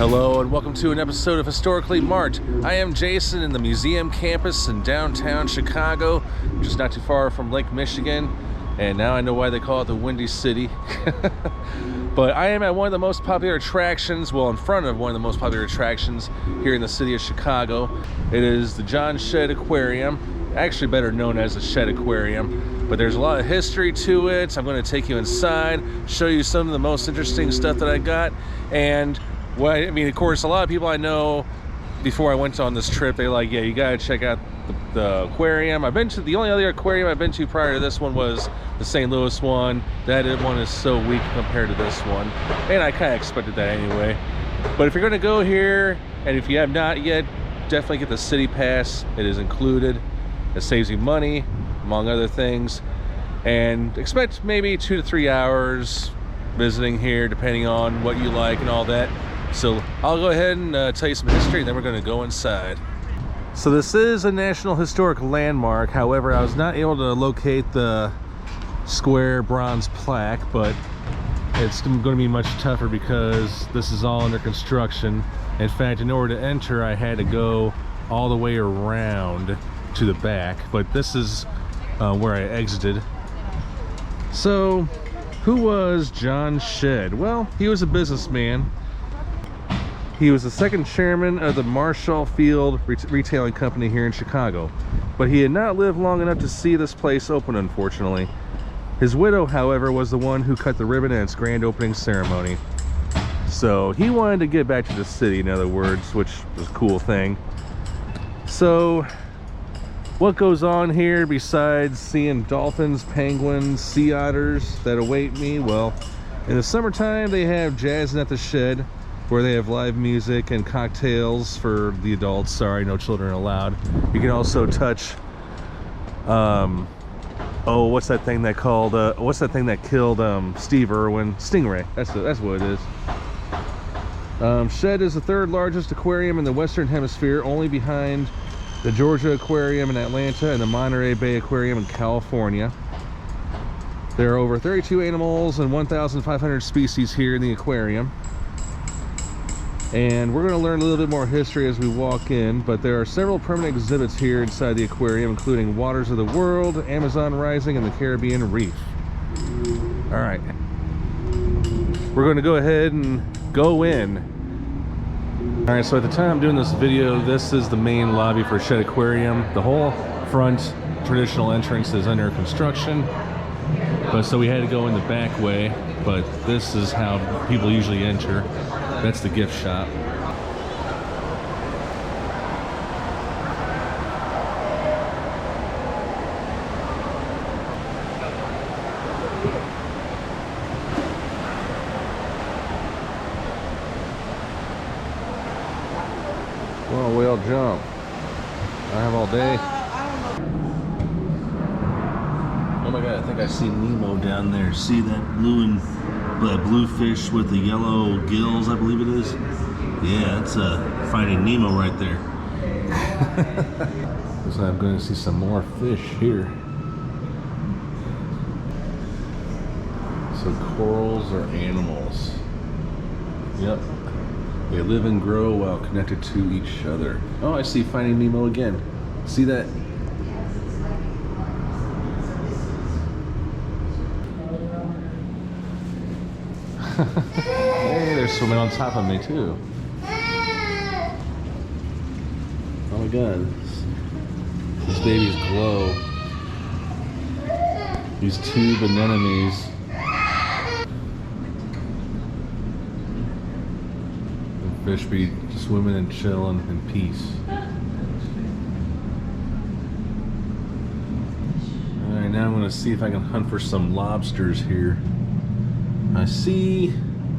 Hello and welcome to an episode of Historically Marked. I am Jason in the museum campus in downtown Chicago, just not too far from Lake Michigan, and now I know why they call it the Windy City. But I am at one of the most popular attractions, well, in front of one of the most popular attractions here in the city of Chicago. It is the John Shedd Aquarium, actually better known as the Shedd Aquarium, but there's a lot of history to it. I'm going to take you inside, show you some of the most interesting stuff that I got, and well, I mean, of course, a lot of people I know before I went on this trip, they're like, yeah, you gotta check out the aquarium. I've been to, the only other aquarium I've been to prior to this one was the St. Louis one. That one is so weak compared to this one, and I kind of expected that anyway. But if you're gonna go here, and if you have not yet, definitely get the city pass. It is included. It saves you money, among other things, and expect maybe 2 to 3 hours visiting here, depending on what you like and all that. So I'll go ahead and tell you some history, and then we're going to go inside. So this is a National Historic Landmark. However, I was not able to locate the square bronze plaque, but it's going to be much tougher because this is all under construction. In fact, in order to enter, I had to go all the way around to the back, but this is where I exited. So who was John Shedd? Well, he was a businessman. He was the second chairman of the Marshall Field Retailing Company here in Chicago, but he had not lived long enough to see this place open, unfortunately. His widow, however, was the one who cut the ribbon at its grand opening ceremony. So he wanted to get back to the city, in other words, which was a cool thing. So what goes on here besides seeing dolphins, penguins, sea otters that await me? Well, in the summertime they have Jazzin' at the Shed, where they have live music and cocktails for the adults. Sorry, no children allowed. You can also touch oh, what's that thing that called what's that thing that killed Steve Irwin? Stingray. That's what it is. Shedd is the third largest aquarium in the Western Hemisphere, only behind the Georgia Aquarium in Atlanta and the Monterey Bay Aquarium in California. There are over 32 animals and 1,500 species here in the aquarium. And we're going to learn a little bit more history as we walk in, but there are several permanent exhibits here inside the aquarium, including Waters of the World, Amazon Rising, and the Caribbean Reef. All right, we're going to go ahead and go in. All right, so at the time I'm doing this video, this is the main lobby for Shedd Aquarium. The whole front traditional entrance is under construction, but so we had to go in the back way, but this is how people usually enter. That's the gift shop. Well, whale jump. I have all day. Oh my god, I think I see Nemo down there. See that blue fish with the yellow gills, I believe it is. Yeah, that's Finding Nemo right there. So I'm going to see some more fish here. So corals are animals. Yep. They live and grow while connected to each other. Oh, I see Finding Nemo again. See that? Hey, they're swimming on top of me too. Oh my god, these babies glow. These tube anemones. The fish be swimming and chilling in peace. Alright, now I'm going to see if I can hunt for some lobsters here. I see,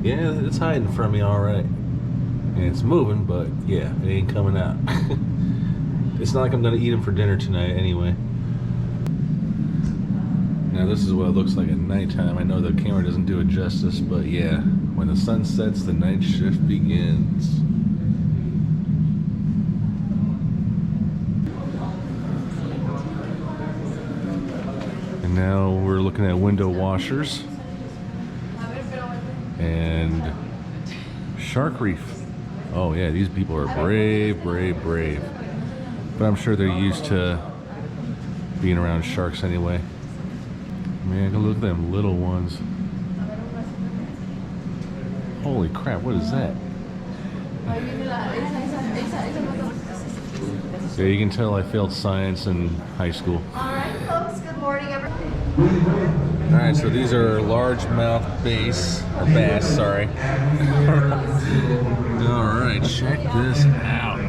yeah, it's hiding from me all right. And it's moving, but yeah, it ain't coming out. It's not like I'm gonna eat them for dinner tonight anyway. Now this is what it looks like at nighttime. I know the camera doesn't do it justice, but yeah, when the sun sets, the night shift begins. And now we're looking at window washers. And shark reef. Oh yeah, these people are brave, brave, brave. But I'm sure they're used to being around sharks anyway. Man, look at them little ones. Holy crap, what is that? Yeah, you can tell I failed science in high school. Alright folks, good morning everybody. Alright, so these are largemouth bass, or bass, sorry. Alright, check this out.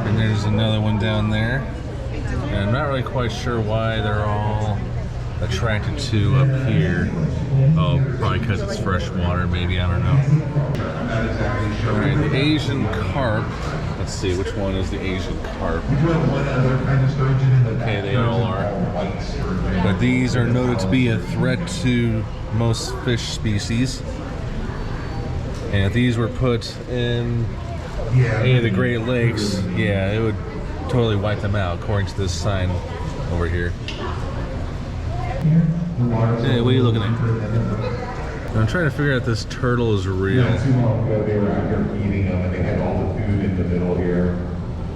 And there's another one down there. And I'm not really quite sure why they're all attracted to up here. Oh, probably because it's fresh water, maybe, I don't know. Alright, the Asian carp. Let's see, which one is the Asian carp? Okay, they all are. But these are noted to be a threat to most fish species. And if these were put in any of the Great Lakes, yeah, it would totally wipe them out, according to this sign over here. Hey, what are you looking at? I'm trying to figure out if this turtle is real.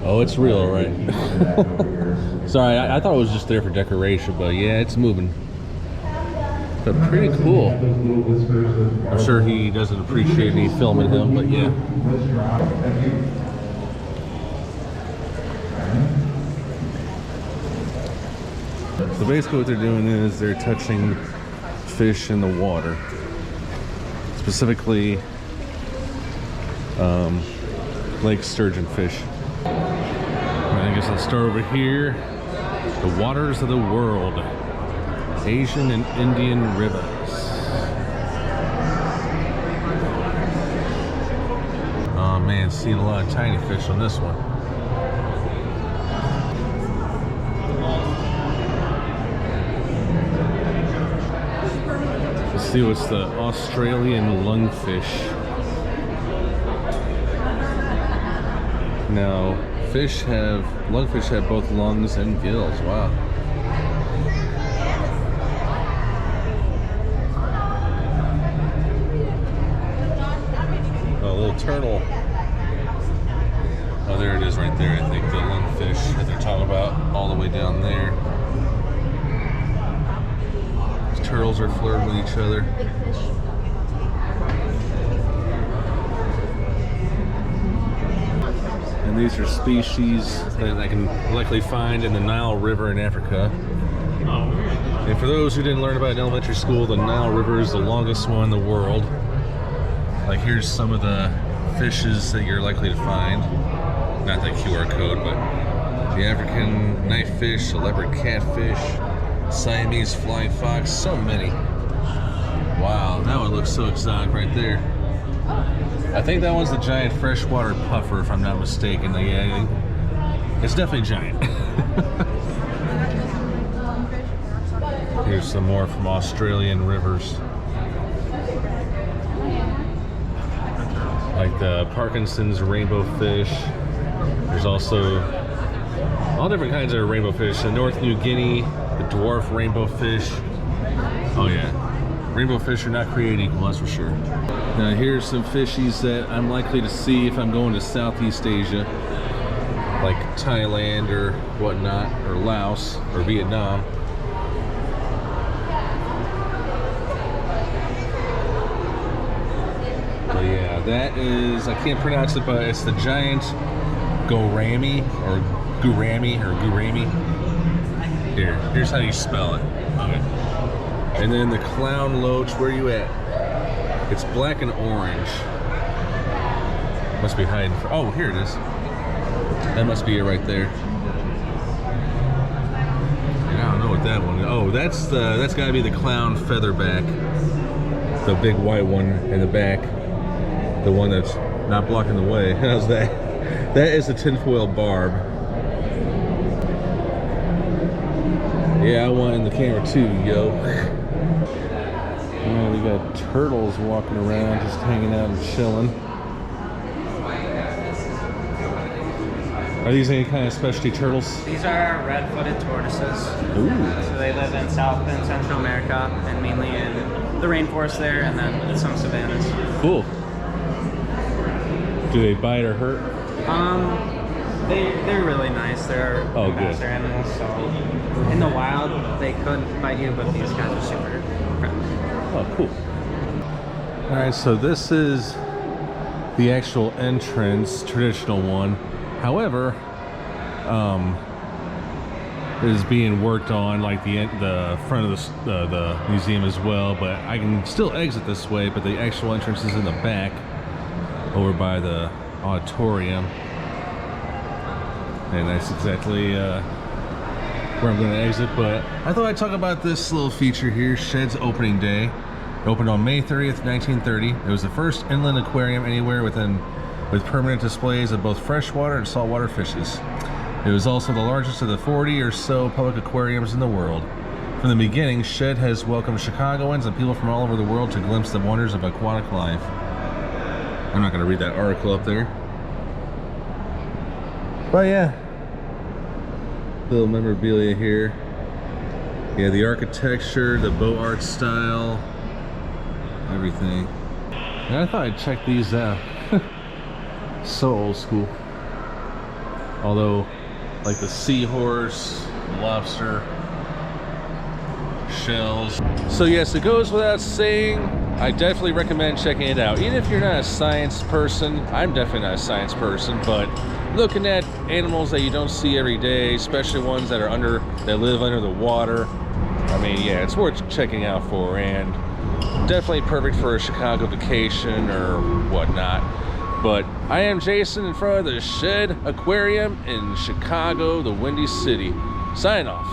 Oh, it's real, right? Sorry, I thought it was just there for decoration, but yeah, it's moving. But pretty cool. I'm sure he doesn't appreciate me filming him, but yeah. So basically what they're doing is they're touching fish in the water. Specifically, lake sturgeon fish. I guess I'll start over here. The waters of the world. Asian and Indian rivers. Oh man, seeing a lot of tiny fish on this one. Let's see what's the Australian lungfish. Now, lungfish have both lungs and gills. Wow. Turtle. Oh, there it is right there, I think, the lungfish that they're talking about, all the way down there. These turtles are flirting with each other. And these are species that I can likely find in the Nile River in Africa. And for those who didn't learn about it in elementary school, the Nile River is the longest one in the world. Like, here's some of the fishes that you're likely to find. Not that QR code, but the African knifefish, the leopard catfish, Siamese flying fox, so many. Wow, that one looks so exotic right there. I think that one's the giant freshwater puffer, if I'm not mistaken. Yeah, it's definitely giant. Here's some more from Australian rivers. Like the Parkinson's rainbow fish. There's also all different kinds of rainbow fish. In North New Guinea, the dwarf rainbow fish. Oh yeah, rainbow fish are not created equal, that's for sure. Now here's some fishies that I'm likely to see if I'm going to Southeast Asia, like Thailand or whatnot, or Laos or Vietnam. Yeah, that is, I can't pronounce it, but it's the giant gourami or gourami. Here's how you spell it. Okay. And then the clown loach, where are you at? It's black and orange. Must be hiding. Oh, here it is. That must be it right there. And I don't know what that one is. Oh, that's gotta be the clown featherback. The big white one in the back. The one that's not blocking the way. How's that? That is a tinfoil barb. Yeah, I want in the camera too, yo. Yeah, we got turtles walking around, just hanging out and chilling. Are these any kind of specialty turtles? These are red-footed tortoises. Ooh. So they live in South and Central America, and mainly in the rainforest there, and then some savannas. Cool. Do they bite or hurt? They're really nice. They're master animals, so in the wild they couldn't bite you, but these guys are super friendly. Oh, cool. All right, so this is the actual entrance, traditional one. However, it is being worked on, like the front of the museum as well. But I can still exit this way. But the actual entrance is in the back, over by the auditorium. And that's exactly where I'm going to exit. But I thought I'd talk about this little feature here, Shed's opening day. It opened on May 30th, 1930. It was the first inland aquarium anywhere with permanent displays of both freshwater and saltwater fishes. It was also the largest of the 40 or so public aquariums in the world. From the beginning, Shed has welcomed Chicagoans and people from all over the world to glimpse the wonders of aquatic life. I'm not going to read that article up there. But yeah, little memorabilia here. Yeah, the architecture, the boat art style, everything. And I thought I'd check these out. So old school. Although, like the seahorse, lobster, shells. So yes, it goes without saying, I definitely recommend checking it out. Even if you're not a science person, I'm definitely not a science person, but looking at animals that you don't see every day, especially ones that live under the water, I mean, yeah, it's worth checking out for, and definitely perfect for a Chicago vacation or whatnot. But I am Jason in front of the Shed Aquarium in Chicago, the Windy City. Sign off.